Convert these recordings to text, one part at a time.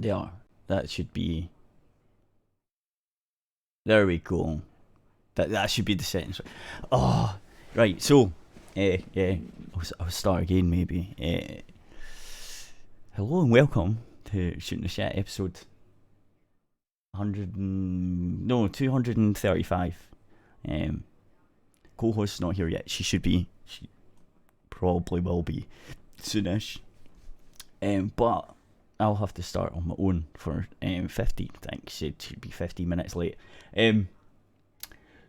They are. That should be. There we go. That should be the sentence. Oh, right. So, yeah, I'll start again maybe. Hello and welcome to Shooting the Shit episode 235. Co-host's not here yet. She should be. She probably will be soonish. But I'll have to start on my own for 50. I think she should be 15 minutes late.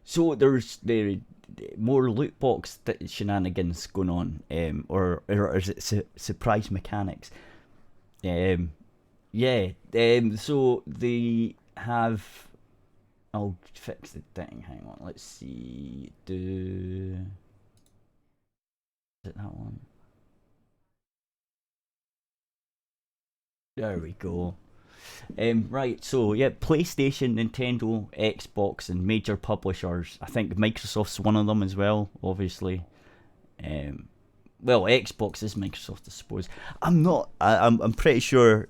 So there's the more loot box shenanigans going on, or is it surprise mechanics? So they have. I'll fix the thing. Hang on. Let's see. Is it that one? There we go. Right, so yeah, PlayStation, Nintendo, Xbox, and major publishers. I think Microsoft's one of them as well, obviously. Well, Xbox is Microsoft, I suppose. I'm pretty sure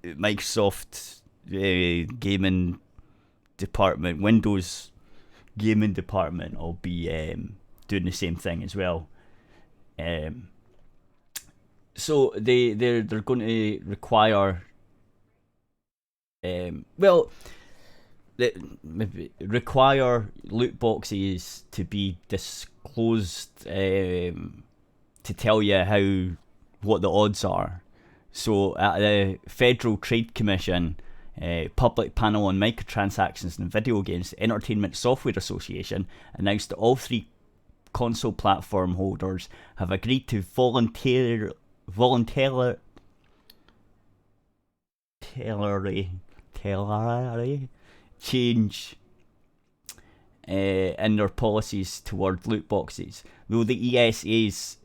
Microsoft gaming department, Windows gaming department, will be doing the same thing as well. So they're going to require require loot boxes to be disclosed to tell you what the odds are. So at the Federal Trade Commission public panel on microtransactions in video games, the Entertainment Software Association announced that all three console platform holders have agreed to voluntarily change in their policies toward loot boxes. Though the ESA's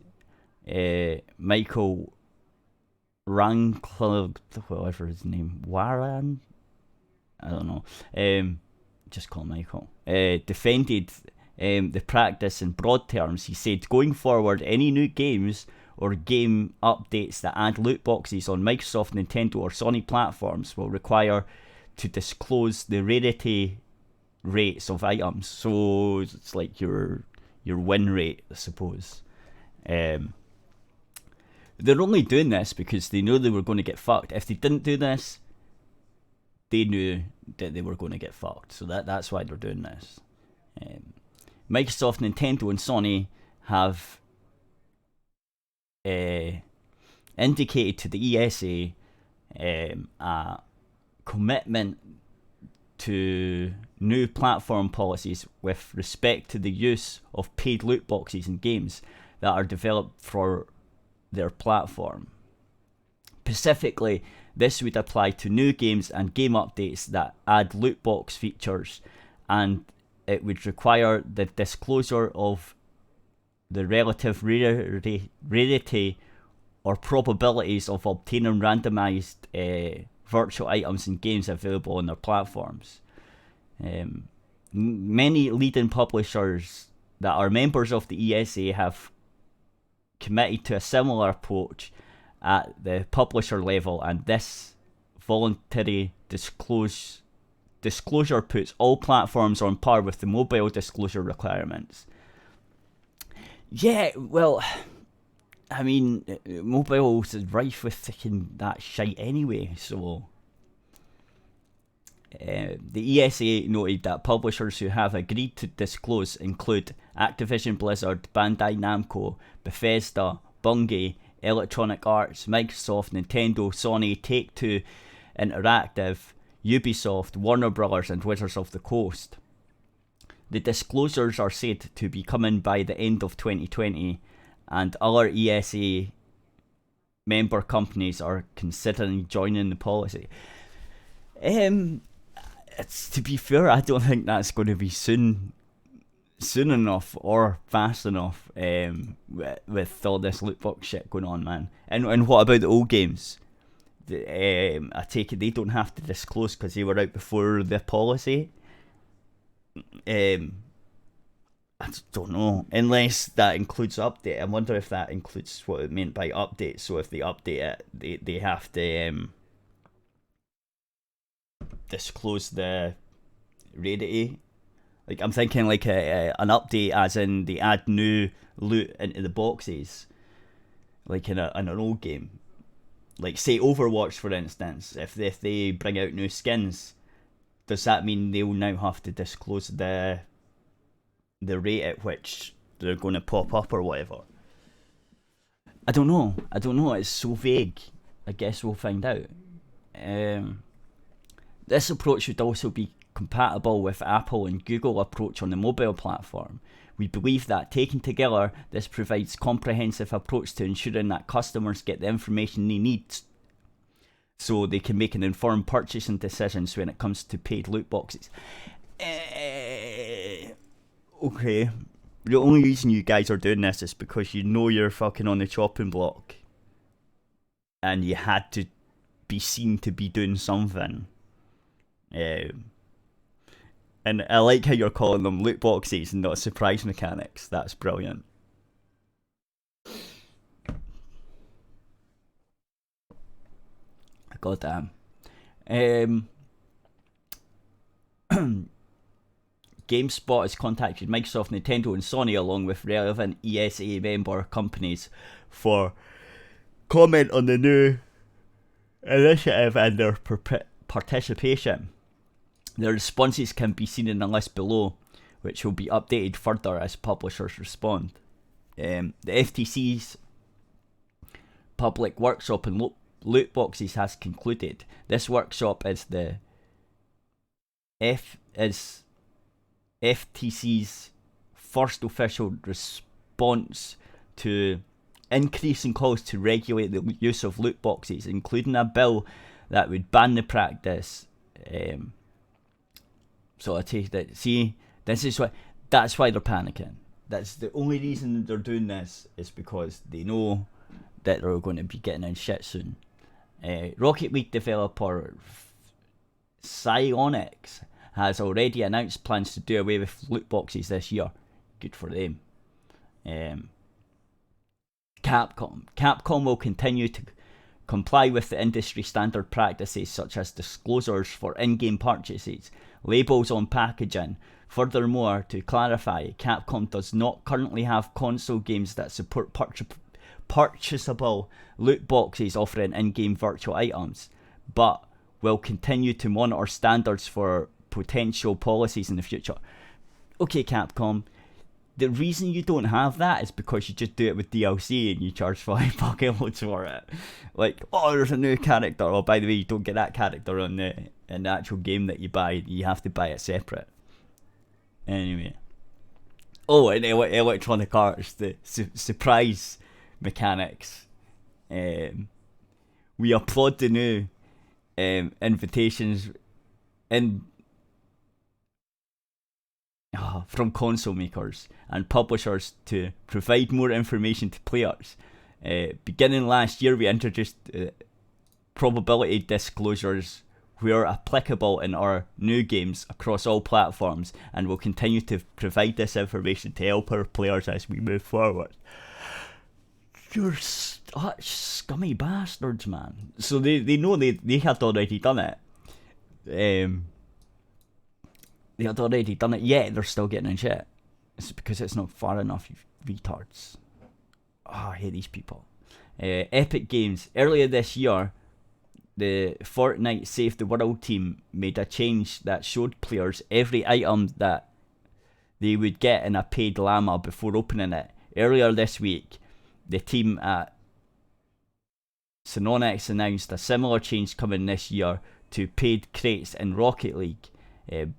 Michael Rankler, whatever his name, Warren, I don't know, just call him Michael, defended the practice in broad terms. He said, going forward, any new games or game updates that add loot boxes on Microsoft, Nintendo, or Sony platforms will require to disclose the rarity rates of items. So it's like your win rate, I suppose. They're only doing this because they knew they were going to get fucked. If they didn't do this, they knew that they were going to get fucked. So that's why they're doing this. Microsoft, Nintendo, and Sony have indicated to the ESA a commitment to new platform policies with respect to the use of paid loot boxes in games that are developed for their platform. Specifically, this would apply to new games and game updates that add loot box features, and it would require the disclosure of the relative rarity or probabilities of obtaining randomized virtual items in games available on their platforms. Many leading publishers that are members of the ESA have committed to a similar approach at the publisher level, and this voluntary disclosure puts all platforms on par with the mobile disclosure requirements. Yeah, well, I mean, mobile's rife with that shite anyway, so the ESA noted that publishers who have agreed to disclose include Activision Blizzard, Bandai Namco, Bethesda, Bungie, Electronic Arts, Microsoft, Nintendo, Sony, Take-Two Interactive, Ubisoft, Warner Brothers, and Wizards of the Coast. The disclosures are said to be coming by the end of 2020, and other ESA member companies are considering joining the policy. It's, to be fair, I don't think that's going to be soon enough or fast enough with all this loot box shit going on, man. And what about the old games? I take it they don't have to disclose because they were out before the policy. I don't know. Unless that includes update. I wonder if that includes what it meant by update. So if they update it, they have to disclose the rarity. Like, I'm thinking like an update, as in they add new loot into the boxes, like in an old game. Like, say Overwatch, for instance. If they bring out new skins, does that mean they'll now have to disclose the rate at which they're going to pop up or whatever? I don't know. It's so vague. I guess we'll find out. This approach would also be compatible with Apple and Google approach on the mobile platform. We believe that taken together, this provides comprehensive approach to ensuring that customers get the information they need so they can make an informed purchasing decisions when it comes to paid loot boxes. Okay. The only reason you guys are doing this is because you know you're fucking on the chopping block. And you had to be seen to be doing something. And I like how you're calling them loot boxes and not surprise mechanics. That's brilliant. God damn. GameSpot has contacted Microsoft, Nintendo and Sony along with relevant ESA member companies for comment on the new initiative and their participation. Their responses can be seen in the list below, which will be updated further as publishers respond. The FTC's public workshop on loot boxes has concluded. This workshop is the FTC's first official response to increasing calls to regulate the use of loot boxes, including a bill that would ban the practice. So I take that. See, that's why they're panicking. That's the only reason they're doing this, is because they know that they're going to be getting in shit soon. Rocket League developer Psyonix has already announced plans to do away with loot boxes this year. Good for them. Capcom will continue to comply with the industry standard practices such as disclosures for in-game purchases, labels on packaging. Furthermore, to clarify, Capcom does not currently have console games that support purchasable loot boxes offering in-game virtual items, but will continue to monitor standards for potential policies in the future. Okay, Capcom, the reason you don't have that is because you just do it with DLC and you charge 5 fucking loads for it. Like, oh, there's a new character. Oh, by the way, you don't get that character in the actual game that you buy. You have to buy it separate. Anyway. Oh, and Electronic Arts, the surprise mechanics. We applaud the new invitations from console makers and publishers to provide more information to players. Beginning last year, we introduced probability disclosures where applicable in our new games across all platforms, and will continue to provide this information to help our players as we move forward. You're such scummy bastards, man. So they know they had already done it. They had already done it, yet they're still getting in shit. It's because it's not far enough, you retards. Oh, I hate these people. Epic Games. Earlier this year, the Fortnite Save the World team made a change that showed players every item that they would get in a paid llama before opening it. Earlier this week, the team at Psyonix announced a similar change coming this year to paid crates in Rocket League.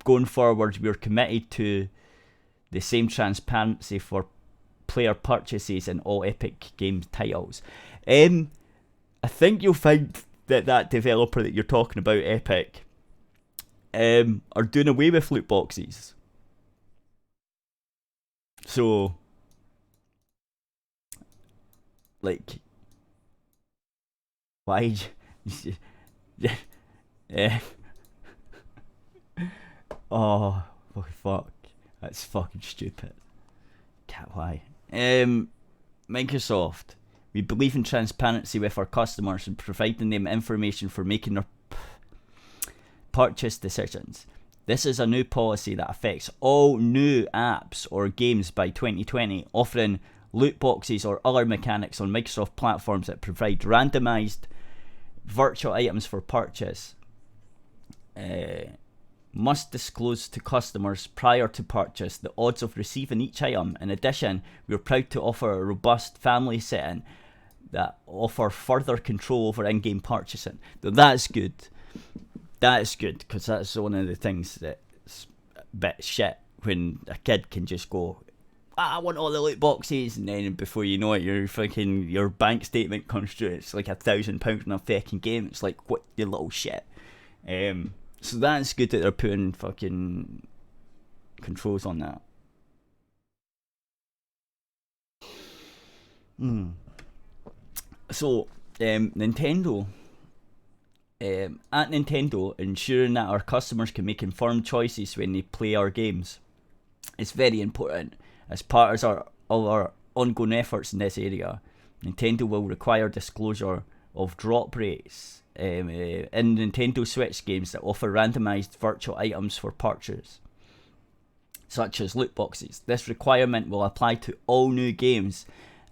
Going forward, we're committed to the same transparency for player purchases in all Epic Games titles. I think you'll find that developer that you're talking about, Epic, are doing away with loot boxes. So, like, why? Oh, fuck. That's fucking stupid. Why? Microsoft. We believe in transparency with our customers and providing them information for making their purchase decisions. This is a new policy that affects all new apps or games by 2020, offering loot boxes or other mechanics on Microsoft platforms that provide randomized virtual items for purchase. Must disclose to customers prior to purchase the odds of receiving each item. In addition, we are proud to offer a robust family setting that offer further control over in-game purchasing. Now that's good. That is good, because that's one of the things that's a bit shit when a kid can just go, I want all the loot boxes, and then before you know it, your bank statement comes through. It's like £1,000 in a fucking game. It's like, what, you little shit. So that's good that they're putting fucking controls on that. So, Nintendo. At Nintendo, ensuring that our customers can make informed choices when they play our games is very important. As part of our ongoing efforts in this area, Nintendo will require disclosure of drop rates in Nintendo Switch games that offer randomized virtual items for purchase, such as loot boxes. This requirement will apply to all new games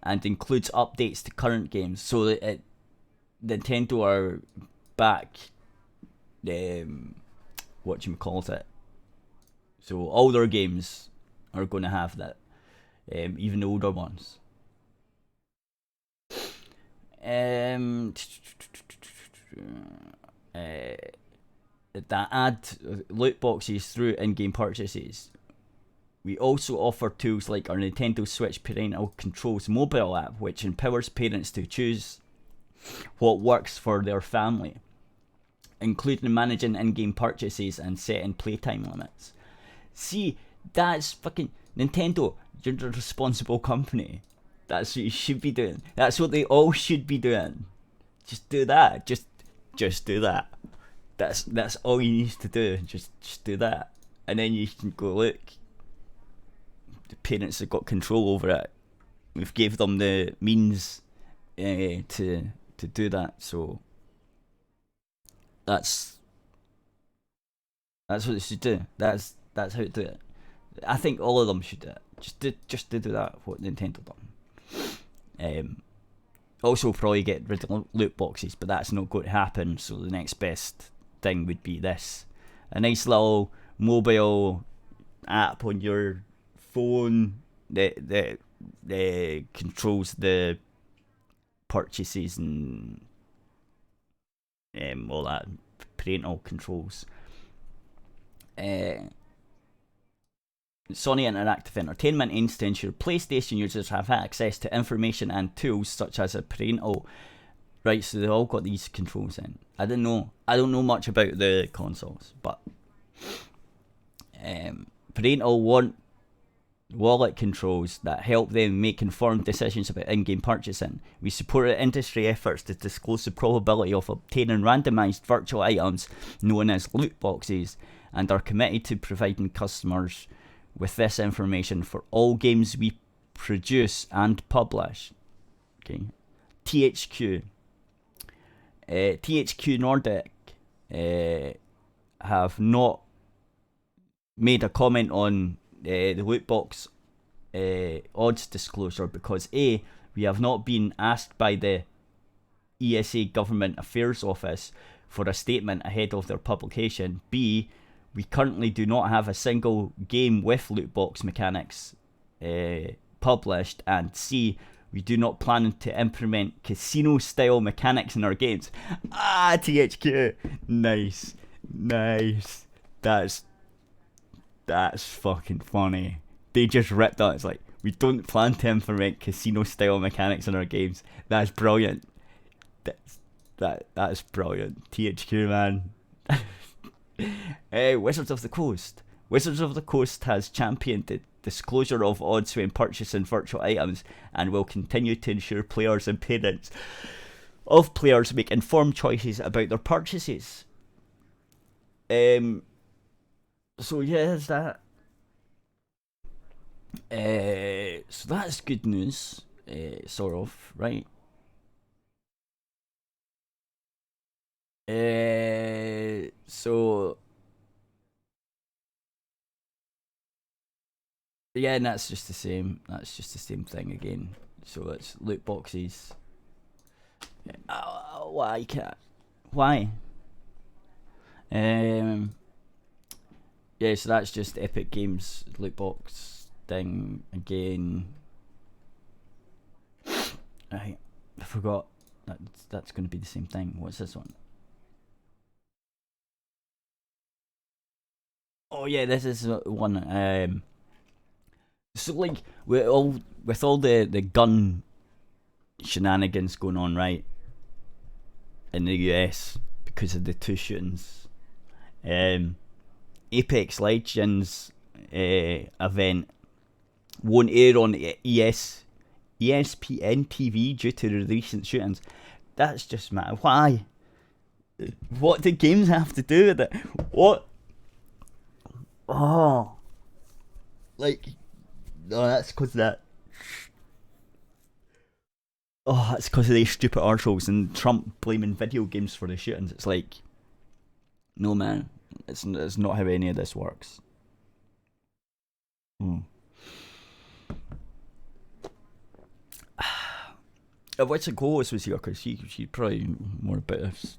and includes updates to current games. So that Nintendo are back, so all their games are going to have that, even the older ones. That add loot boxes through in-game purchases. We also offer tools like our Nintendo Switch Parental Controls mobile app, which empowers parents to choose what works for their family, including managing in-game purchases and setting playtime limits. See, that's fucking Nintendo. You're the responsible company. That's what you should be doing. That's what they all should be doing. Just do that. Just do that. That's all you need to do. Just do that, and then you can go, look, the parents have got control over it. We've gave them the means to do that. So that's what they should do. That's how to do it. I think all of them should do it. Just to do that, what Nintendo done. Also probably get rid of loot boxes, but that's not going to happen. So the next best thing would be this: a nice little mobile app on your phone that controls the purchases and all that, parental controls. Sony Interactive Entertainment aims to ensure PlayStation users have access to information and tools such as a parental. Right, so they all got these controls in. I don't know much about the consoles, but parental wallet controls that help them make informed decisions about in-game purchasing. We support industry efforts to disclose the probability of obtaining randomized virtual items known as loot boxes, and are committed to providing customers with this information for all games we produce and publish. Okay, THQ Nordic have not made a comment on the loot box odds disclosure because A, we have not been asked by the ESA Government Affairs Office for a statement ahead of their publication. B, we currently do not have a single game with loot box mechanics published. And C, we do not plan to implement casino style mechanics in our games. THQ, nice. That's fucking funny. They just ripped out. It's like, we don't plan to implement casino style mechanics in our games. That's brilliant. That's brilliant. THQ, man. Wizards of the Coast. Wizards of the Coast has championed the disclosure of odds when purchasing virtual items and will continue to ensure players and parents of players make informed choices about their purchases. So yeah, there's that. So that's good news, sort of, right? So yeah, and that's just the same. That's just the same thing again. So it's loot boxes. Why can't? Why? Um. Yeah, so that's just Epic Games loot box thing again. I forgot. That's going to be the same thing. What's this one? Oh yeah, this is one. So like with all the gun shenanigans going on, right, in the US because of the two shootings, Apex Legends event won't air on ESPN TV due to the recent shootings. That's just mad. Why? What do games have to do with it? What? Oh, like, no, that's because of that. Oh, that's because of these stupid arseholes and Trump blaming video games for the shootings. It's like, no man, it's not how any of this works. I wish the co-host was here because she'd probably more about it.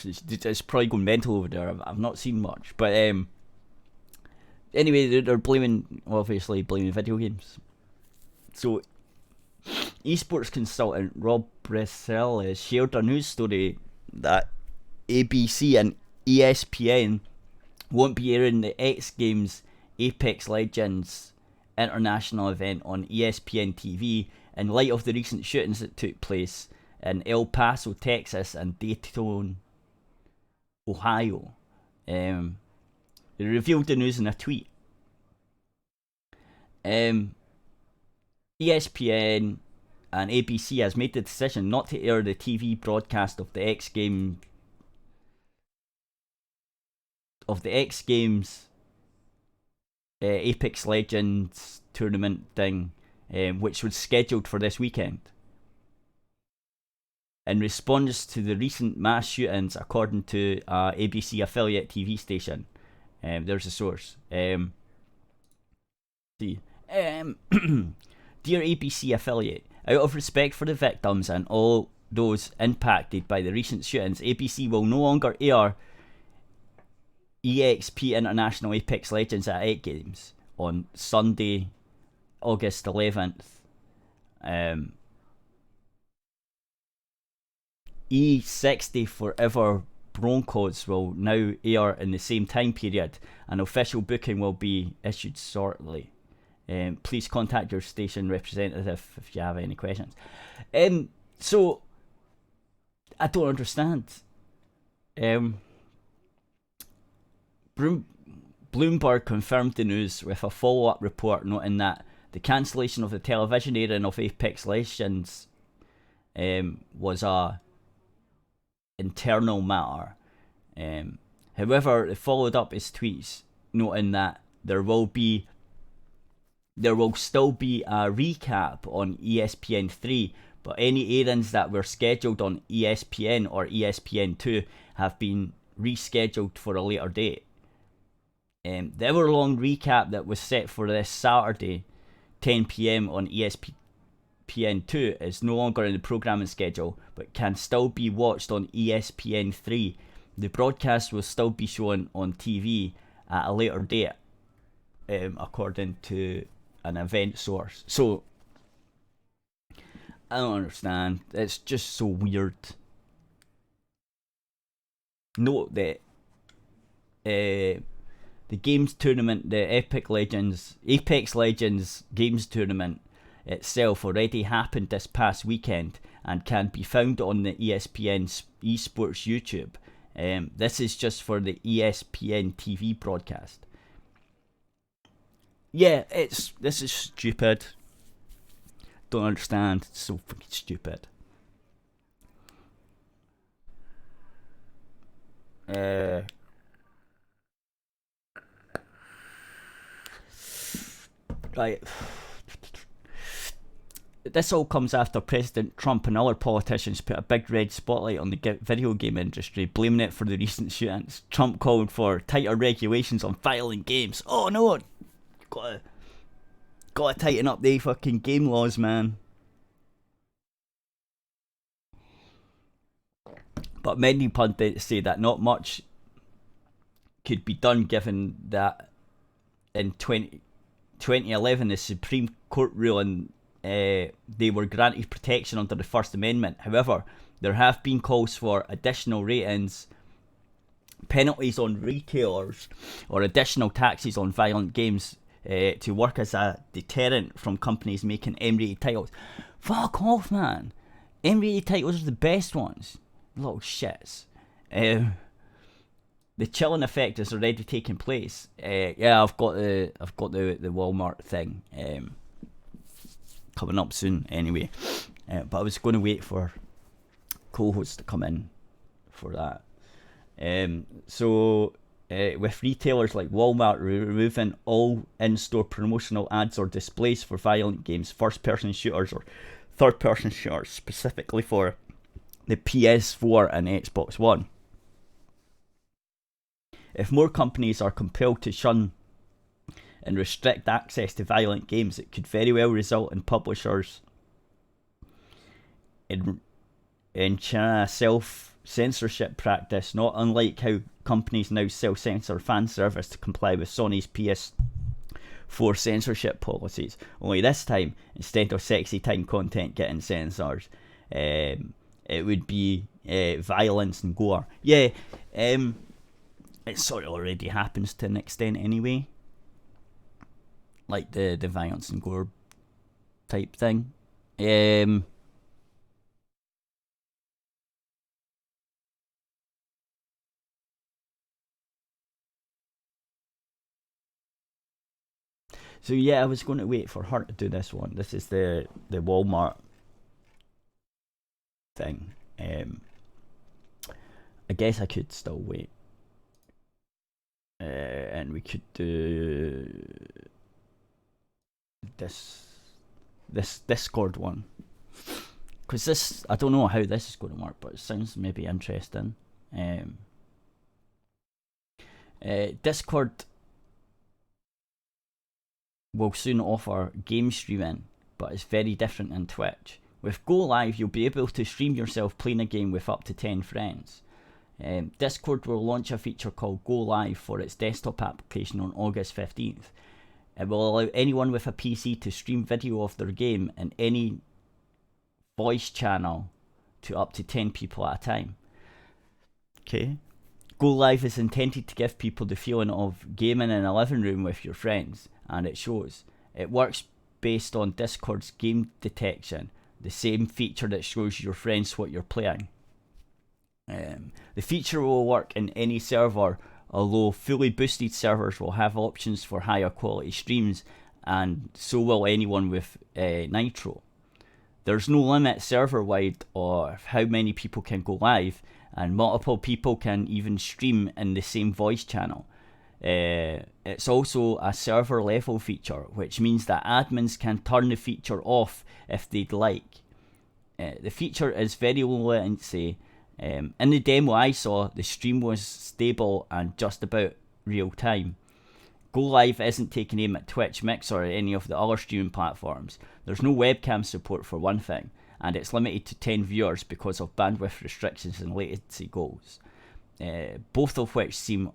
It's probably going mental over there. I've not seen much, but anyway, they're obviously blaming video games. So, esports consultant Rob Bressel has shared a news story that ABC and ESPN won't be airing the X Games Apex Legends international event on ESPN TV in light of the recent shootings that took place in El Paso, Texas and Dayton, Ohio. They revealed the news in a tweet. ESPN and ABC has made the decision not to air the TV broadcast of the X Games Apex Legends tournament thing, which was scheduled for this weekend. In response to the recent mass shootings, according to ABC affiliate TV station, there's a source. See, dear ABC affiliate, out of respect for the victims and all those impacted by the recent shootings, ABC will no longer air EXP International Apex Legends at 8 Games on Sunday, August 11th. E60 Forever Broncos will now air in the same time period. An official booking will be issued shortly. Please contact your station representative if you have any questions. So, I don't understand. Bloomberg confirmed the news with a follow-up report noting that the cancellation of the television airing of Apex Legends was a internal matter. However, it followed up his tweets noting that there will still be a recap on ESPN3, but any airings that were scheduled on ESPN or ESPN2 have been rescheduled for a later date. The hour-long recap that was set for this Saturday, 10 p.m. on ESPN2 is no longer in the programming schedule, but can still be watched on ESPN3. The broadcast will still be shown on TV at a later date, according to an event source. So, I don't understand. It's just so weird. Note that the games tournament, the Apex Legends games tournament itself already happened this past weekend and can be found on the ESPN eSports YouTube. This is just for the ESPN TV broadcast. Yeah, this is stupid. Don't understand. It's so fucking stupid. Right. this all comes after President Trump and other politicians put a big red spotlight on the video game industry, blaming it for the recent shootings. Trump called for tighter regulations on violent games. Oh no, gotta tighten up the fucking game laws, man. But many pundits say that not much could be done, given that in 2011 the Supreme Court ruling they were granted protection under the First Amendment. However, there have been calls for additional ratings, penalties on retailers, or additional taxes on violent games to work as a deterrent from companies making M-rated titles. Fuck off, man. M-rated titles are the best ones. Little shits. The chilling effect is already taking place. Yeah, I've got the Walmart thing coming up soon anyway. But I was going to wait for co-hosts to come in for that. So with retailers like Walmart removing all in-store promotional ads or displays for violent games, first-person shooters or third-person shooters, specifically for the PS4 and Xbox One. If more companies are compelled to shun and restrict access to violent games, it could very well result in publishers in China self-censorship practice, not unlike how companies now self-censor fan service to comply with Sony's PS4 censorship policies. Only this time, instead of sexy time content getting censored, it would be violence and gore. Yeah, it sort of already happens to an extent anyway. Like the violence and gore type thing. So yeah, I was going to wait for her to do this one. This is the Walmart thing. I guess I could still wait. And we could do this Discord one, because this, I don't know how this is going to work, but it sounds maybe interesting. Discord will soon offer game streaming, but it's very different than Twitch. With Go Live, you'll be able to stream yourself playing a game with up to 10 friends. Discord will launch a feature called Go Live for its desktop application on August 15th. It will allow anyone with a PC to stream video of their game in any voice channel to up to 10 people at a time. Okay. Go Live is intended to give people the feeling of gaming in a living room with your friends, and it shows. It works based on Discord's game detection, the same feature that shows your friends what you're playing. The feature will work in any server, although fully boosted servers will have options for higher quality streams, and so will anyone with Nitro. There's no limit server-wide of how many people can go live, and multiple people can even stream in the same voice channel. It's also a server level feature, which means that admins can turn the feature off if they'd like. The feature is very low latency. In the demo I saw, the stream was stable and just about real time. Go Live isn't taking aim at Twitch, Mixer or any of the other streaming platforms. There's no webcam support for one thing, and it's limited to 10 viewers because of bandwidth restrictions and latency goals, both of which seem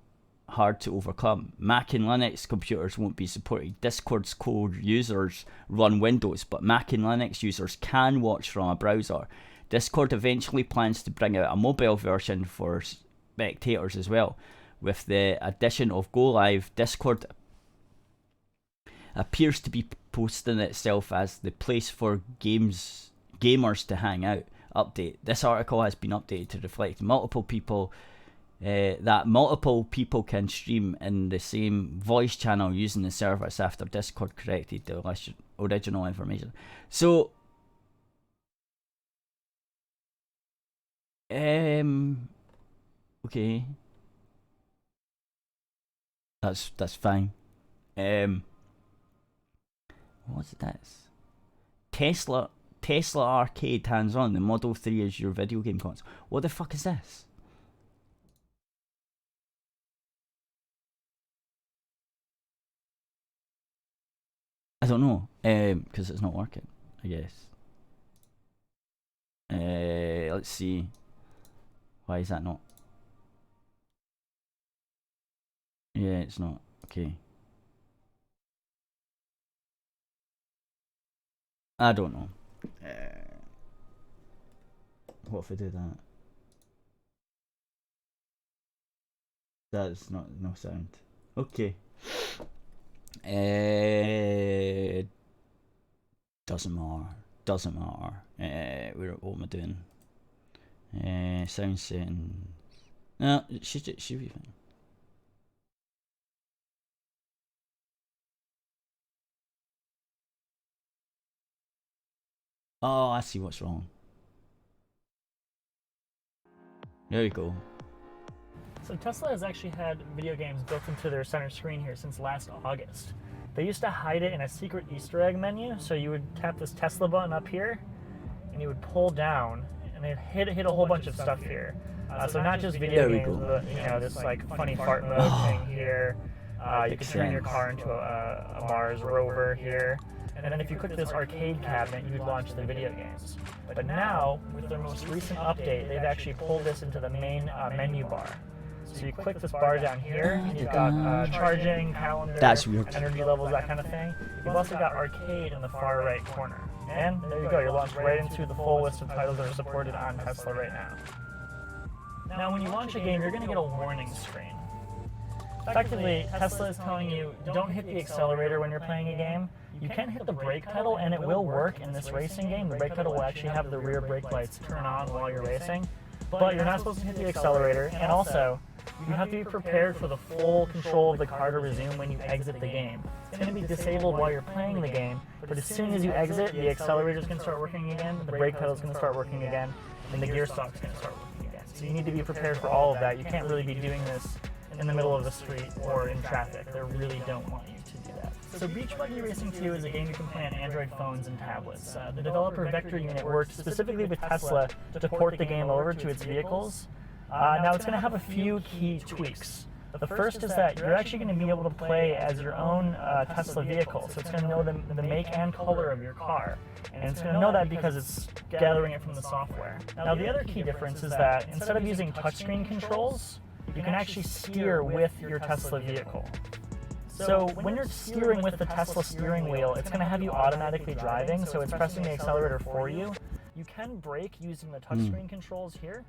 hard to overcome. Mac and Linux computers won't be supported. Discord's core users run Windows, but Mac and Linux users can watch from a browser. Discord eventually plans to bring out a mobile version for spectators as well. With the addition of Go Live, Discord appears to be posting itself as the place for gamers to hang out. Update. This article has been updated to reflect multiple people can stream in the same voice channel using the service after Discord corrected the original information. So okay, that's fine. What's this? Tesla Tesla Arcade hands-on. The Model 3 is your video game console. What the fuck is this? I don't know, because it's not working, I guess. Let's see. Why is that not? Yeah, it's not. Okay. I don't know. What if I do that? That's not no sound. Okay. Doesn't matter. Doesn't matter. What am I doing? Sound settings. No, it should be fine. Oh, I see what's wrong. There you go. So Tesla has actually had video games built into their center screen here since last August. They used to hide it in a secret Easter egg menu, so you would tap this Tesla button up here, and you would pull down, and it hit a whole bunch of stuff here. So not just video games, but this like funny fart mode thing here. You could turn your car into a Mars rover here. And then if you click this arcade cabinet, you would launch the video games. But now, with their most recent update, they've actually pulled this into the main menu bar. So you click this bar down here, and you've got charging, calendar, energy levels, that kind of thing. You've also got arcade in the far right corner. And there you go, you're launched right into the full list of titles that are supported on Tesla right now. Now when you launch a game, you're going to get a warning screen. Effectively, Tesla is telling you, don't hit the accelerator when you're playing a game. You can hit the brake pedal, and it will work in this racing game. The brake pedal will actually have the rear brake lights turn on while you're racing. But you're not supposed to hit the accelerator, and also, you have to be prepared for the full control of the car to resume when you exit the game. It's going to be disabled while you're playing the game, but as soon as you exit, the accelerator is going to start working again, the brake pedal is going to start working again, and the gear stalk is going to start working again. So you need to be prepared for all of that. You can't really be doing this in the middle of the street or in traffic. They really don't want you to do that. So Beach Buggy Racing 2 is a game you can play on Android phones and tablets. The developer Vector Unit worked specifically with Tesla to port the game over to its vehicles. Now it's going to have a few key tweaks. The first is that you're actually going to be able to play as your own Tesla vehicle. So it's going to know the make and color of your car. And it's going to know that because it's gathering it from the software. Now the other key difference is that instead of using touchscreen controls, you can actually steer with your Tesla vehicle. So when you're steering with the Tesla steering wheel, it's going to have you automatically driving, so it's pressing the accelerator for you. You can brake using the touchscreen controls here,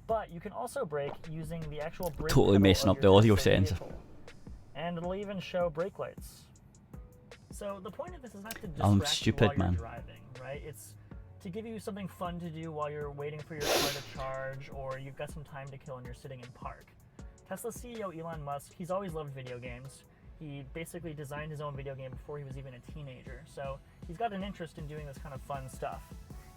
but you can also brake using the actual brake totally messing up the audio settings. And it'll even show brake lights. So the point of this is not to distract I'm stupid, you while man. you're driving, right? It's to give you something fun to do while you're waiting for your car to charge, or you've got some time to kill and you're sitting in park. Tesla CEO Elon Musk, he's always loved video games. He basically designed his own video game before he was even a teenager, so he's got an interest in doing this kind of fun stuff.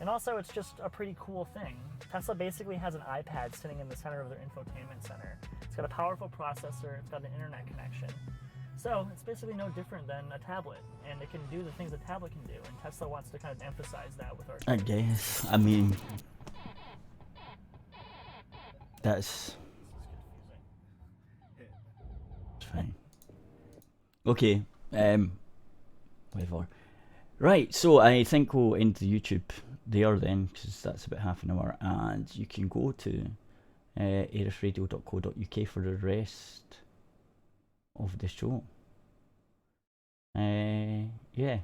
And also, it's just a pretty cool thing. Tesla basically has an iPad sitting in the center of their infotainment center. It's got a powerful processor, it's got an internet connection. So it's basically no different than a tablet, and it can do the things a tablet can do, and Tesla wants to kind of emphasize that with our I guess. I mean, that's fine. Okay, whatever. Right, so I think we'll end the YouTube there then, because that's about half an hour, and you can go to aerithradio.co.uk for the rest of the show. Yeah.